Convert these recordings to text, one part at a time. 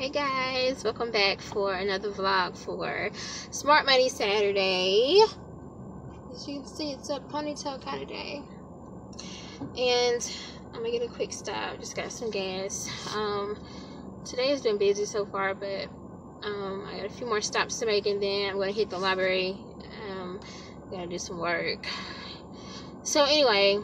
Hey guys, welcome back for another vlog for Smart Money Saturday. As you can see, it's a ponytail kind of day. And I'm gonna get a quick stop, just got some gas. Today has been busy so far, but I got a few more stops to make, and then I'm gonna hit the library. Gotta do some work. So anyway,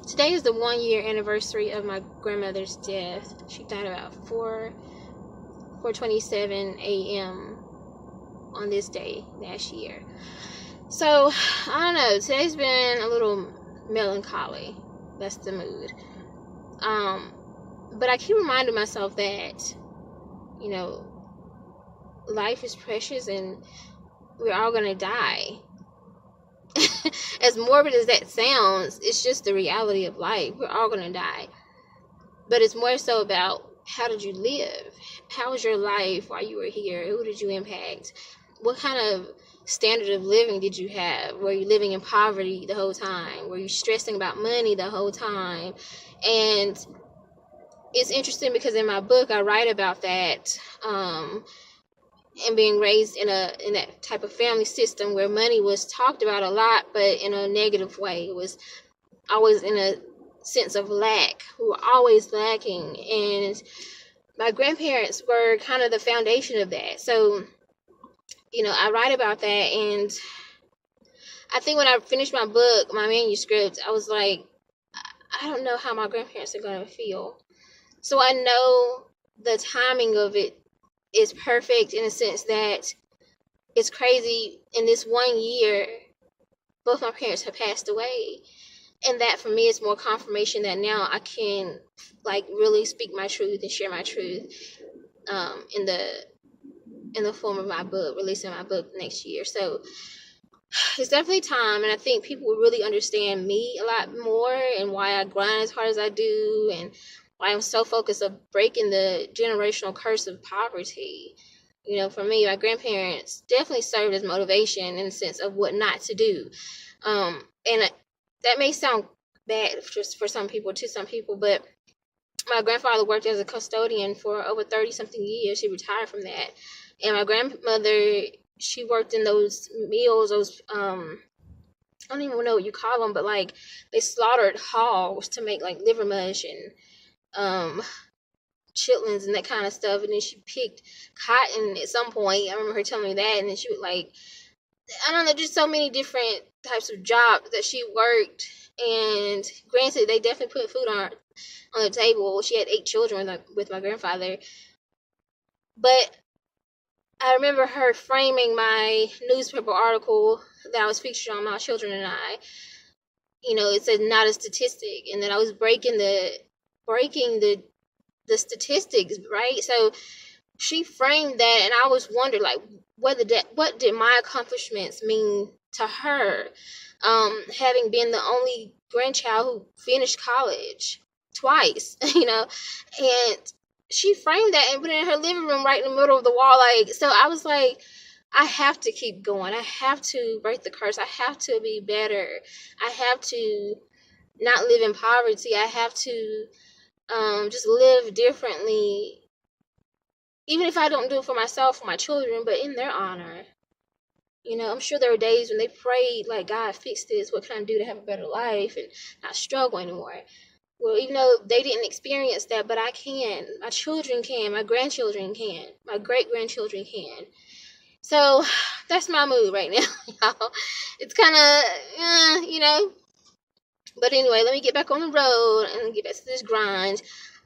today is the 1-year anniversary of my grandmother's death. She died about 4:27 a.m. on this day last year. So I don't know, today's been a little melancholy. That's the mood. But I keep reminding myself that, you know, life is precious and we're all gonna die. As morbid as that sounds, it's just the reality of life. We're all gonna die. But it's more so about, how did you live? How was your life while you were here? Who did you impact? What kind of standard of living did you have? Were you living in poverty the whole time? Were you stressing about money the whole time? And it's interesting because in my book I write about that, and being raised in that type of family system where money was talked about a lot, but in a negative way. It was always in a sense of lack. We were always lacking, and my grandparents were kind of the foundation of that. So, you know, I write about that, and I think when I finished my book, my manuscript, I was like, I don't know how my grandparents are going to feel. So I know the timing of it is perfect in a sense that it's crazy. In this 1 year, both my parents have passed away. And that for me is more confirmation that now I can like really speak my truth and share my truth in the form of my book, releasing my book next year. So it's definitely time, and I think people will really understand me a lot more and why I grind as hard as I do, and why I'm so focused on breaking the generational curse of poverty. You know, for me, my grandparents definitely served as motivation in the sense of what not to do. And that may sound bad just for some people, to some people, but my grandfather worked as a custodian for over 30-something years. He retired from that. And my grandmother, she worked in those meals, those, I don't even know what you call them, but like they slaughtered hogs to make like liver mush and chitlins and that kind of stuff. And then she picked cotton at some point. I remember her telling me that. And then she would like, I don't know, just so many different types of jobs that she worked. And granted, they definitely put food on the table. She had 8 children with my grandfather. But I remember her framing my newspaper article that I was featured on, My Children and I. You know, it said not a statistic, and that I was breaking the statistics, right? So she framed that, and I was wondering, like, what did my accomplishments mean to her, having been the only grandchild who finished college twice, you know. And she framed that and put it in her living room right in the middle of the wall. Like, so I was like, I have to keep going. I have to break the curse. I have to be better. I have to not live in poverty. I have to just live differently, even if I don't do it for myself, for my children, but in their honor. You know, I'm sure there were days when they prayed, like, God, fix this. What can I do to have a better life and not struggle anymore? Well, even though they didn't experience that, but I can. My children can. My grandchildren can. My great-grandchildren can. So that's my mood right now, y'all. It's kind of, you know. But anyway, let me get back on the road and get back to this grind.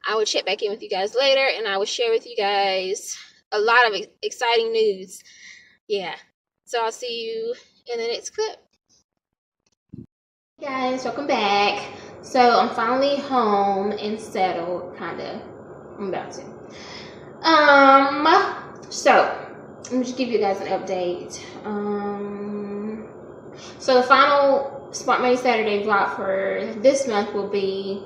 I will check back in with you guys later, and I will share with you guys a lot of exciting news. Yeah. So I'll see you in the next clip. Hey guys, welcome back. So I'm finally home and settled, kind of. I'm about to. So let me just give you guys an update. So the final Smart Money Saturday vlog for this month will be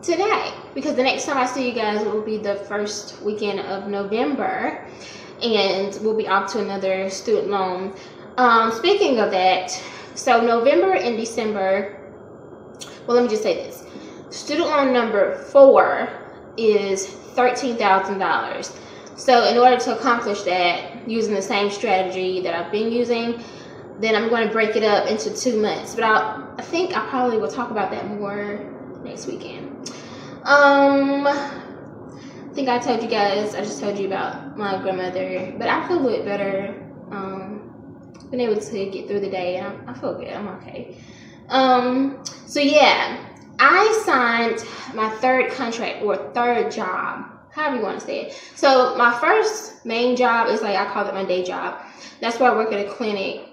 today, because the next time I see you guys will be the first weekend of November, and we'll be off to another student loan. Speaking of that, so November and December, well, let me just say this. Student loan number 4 is $13,000. So in order to accomplish that, using the same strategy that I've been using, then I'm going to break it up into 2 months. But I think I probably will talk about that more next weekend. I think I told you guys, I just told you about my grandmother, but I feel a bit better. Been able to get through the day, and I feel good. I'm okay. So yeah, I signed my third contract, or third job, however you want to say it. So my first main job is, like, I call it my day job. That's where I work at a clinic,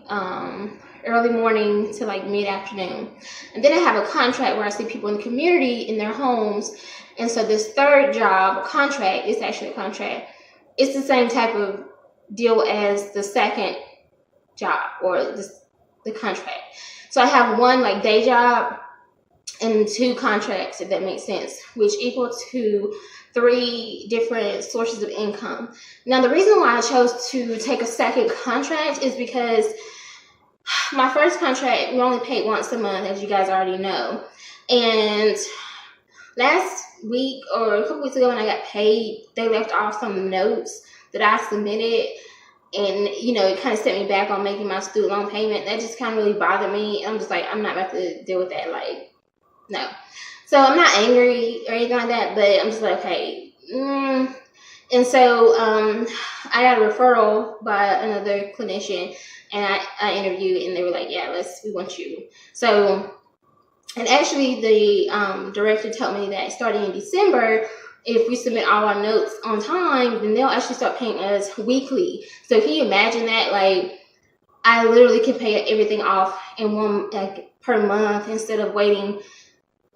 early morning to like mid-afternoon. And then I have a contract where I see people in the community in their homes. And so this third job contract, it's actually a contract, it's the same type of deal as the second job, or the contract. So I have one like day job and 2 contracts, if that makes sense, which equal to 3 different sources of income. Now, the reason why I chose to take a second contract is because my first contract, we only paid once a month, as you guys already know. And last week or a couple weeks ago when I got paid, they left off some notes that I submitted. And, you know, it kind of set me back on making my student loan payment. That just kind of really bothered me. I'm just like, I'm not about to deal with that. Like, no. So I'm not angry or anything like that, but I'm just like, okay. And so I got a referral by another clinician, and I interviewed, and they were like, yeah, we want you. So, and actually the director told me that starting in December, if we submit all our notes on time, then they'll actually start paying us weekly. So can you imagine that? Like, I literally can pay everything off in one, like, per month, instead of waiting,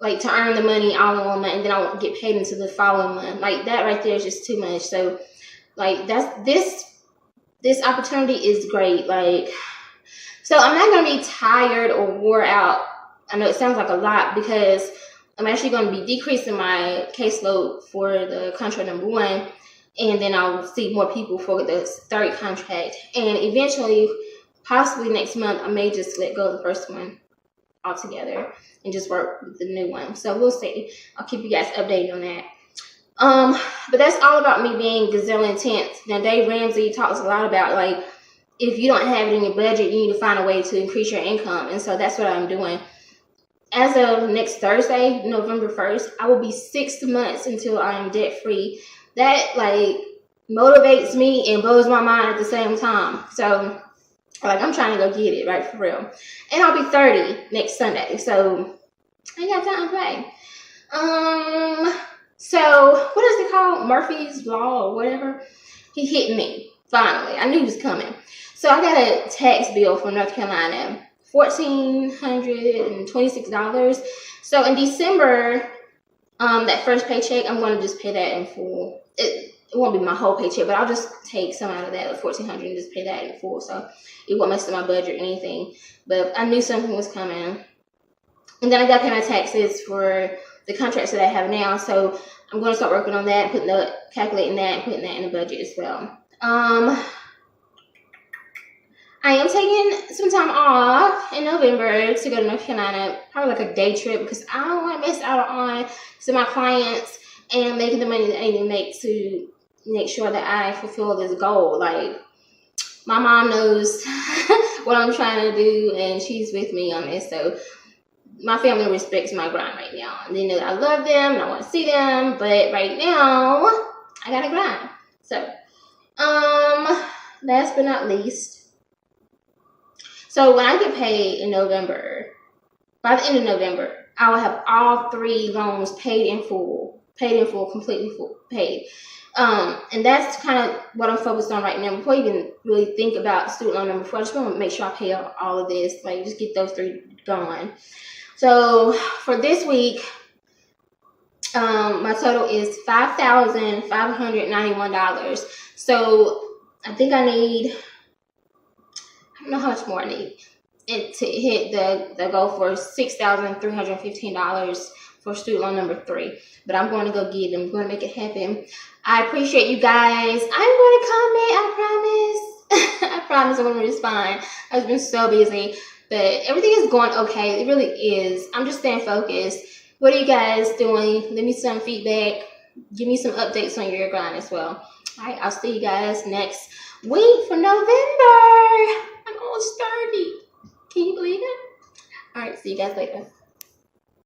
like, to earn the money all in one month and then I won't get paid until the following month. Like, that right there is just too much. So, like, this opportunity is great. Like, so I'm not going to be tired or wore out. I know it sounds like a lot, because I'm actually going to be decreasing my caseload for the contract number 1, and then I'll see more people for the third contract. And eventually, possibly next month, I may just let go of the first one altogether and just work with the new one. So we'll see. I'll keep you guys updated on that. But that's all about me being gazelle intense. Now, Dave Ramsey talks a lot about, like, if you don't have it in your budget, you need to find a way to increase your income. And so that's what I'm doing. As of next Thursday, November 1st, I will be 6 months until I am debt free. That, like, motivates me and blows my mind at the same time. So, like, I'm trying to go get it, right, for real. And I'll be 30 next Sunday, so I ain't got time to play. So what is it called? Murphy's Law or whatever? He hit me, finally. I knew he was coming. So I got a tax bill from North Carolina, $1,426. So in December, that first paycheck, I'm going to just pay that in full. It won't be my whole paycheck, but I'll just take some out of that, like $1,400, and just pay that in full. So it won't mess up my budget or anything. But I knew something was coming. And then I got to pay my taxes for the contracts that I have now. So I'm going to start working on that, calculating that, and putting that in the budget as well. I am taking some time off in November to go to North Carolina, probably like a day trip, because I don't want to miss out on some of my clients and making the money that I need to make to make sure that I fulfill this goal. Like, my mom knows what I'm trying to do, and she's with me on this. So my family respects my grind right now. And they know that I love them and I want to see them, but right now I gotta grind. So, last but not least, so when I get paid in November, by the end of November, I will have all 3 loans paid in full, completely full, paid. And that's kind of what I'm focused on right now. Before I even really think about student loan number 4, I just want to make sure I pay all of this, like, just get those 3 going. So for this week, my total is $5,591. So I think I need, I don't know how much more I need it to hit the goal for $6,315 for student loan number 3. But I'm going to go get it. I'm going to make it happen. I appreciate you guys. I'm going to comment, I promise. I promise I'm going to respond. I've been so busy. But everything is going okay. It really is. I'm just staying focused. What are you guys doing? Leave me some feedback. give me some updates on your grind as well. All right, I'll see you guys next week for November. I'm almost 30. Can you believe it? All right, see you guys later.